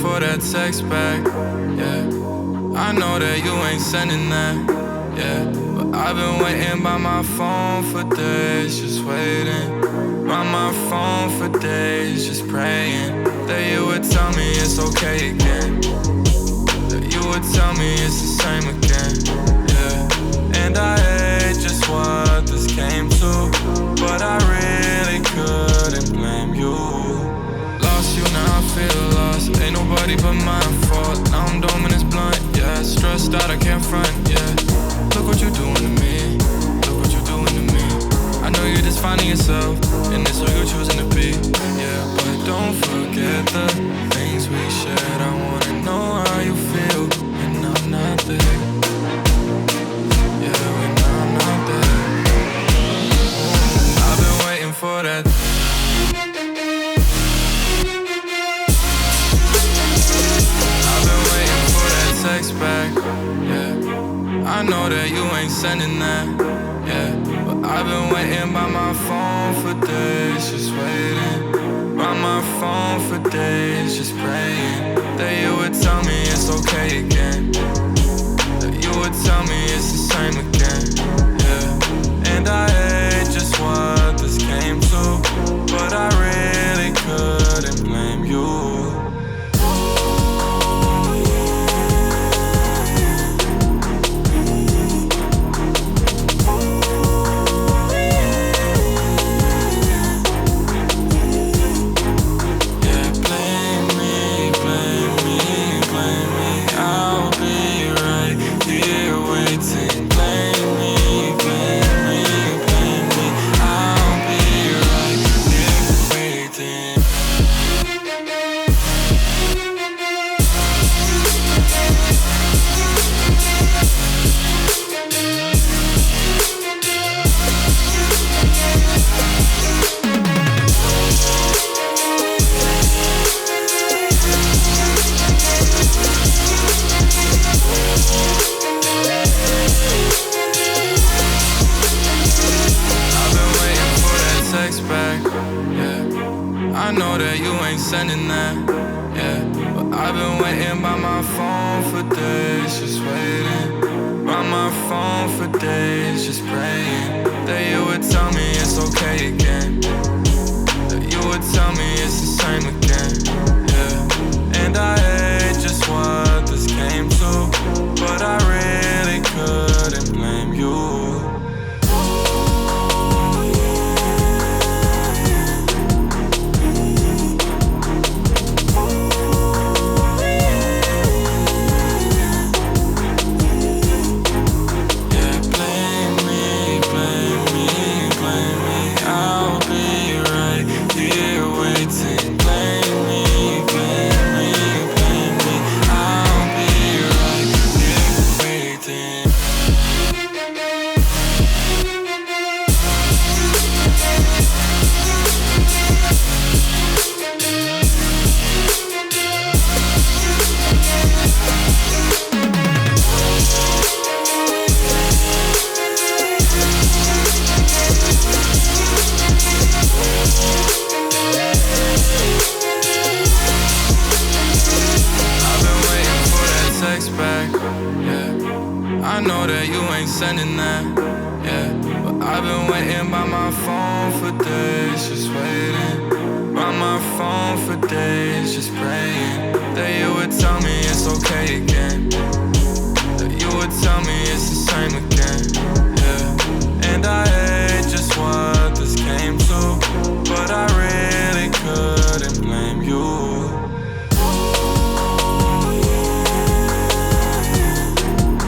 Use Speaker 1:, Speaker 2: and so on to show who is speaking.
Speaker 1: for that text back, yeah. I know that you ain't sending that, yeah. But I've been waiting by my phone for days, just waiting. By my phone for days, just praying that you would tell me it's okay again. That you would tell me it's the same again, yeah. And I hate just what this came to, but I really couldn't blame you. Lost you, now I feel lost. Ain't nobody but my fault. Now I'm dumb and it's blunt, yeah. Stressed out, I can't front, yeah. Look what you're doing to me. Look what you're doing to me. I know you're just finding yourself, and it's who you're choosing to be, yeah. But don't forget the things we shared. I wanna know how you feel when I'm not there. Yeah, when I'm not there. I've been waiting for that. Text back, yeah. I know that you ain't sending that, yeah. But I've been waiting by my phone for days, just waiting. By my phone for days, just praying that you would tell me it's okay again. That you would tell me it's the same again, yeah. And I hate just what this came to, but I really couldn't blame you. I know that you ain't sending that, yeah. But I've been waiting by my phone for days, just waiting. By my phone for days, just praying that you would tell me it's okay again. That you would tell me it's the same again, yeah. And I hate just what this came to, but I really couldn't blame you. I know that you ain't sending that, yeah. But I've been waiting by my phone for days, just waiting. By my phone for days, just praying that you would tell me it's okay again.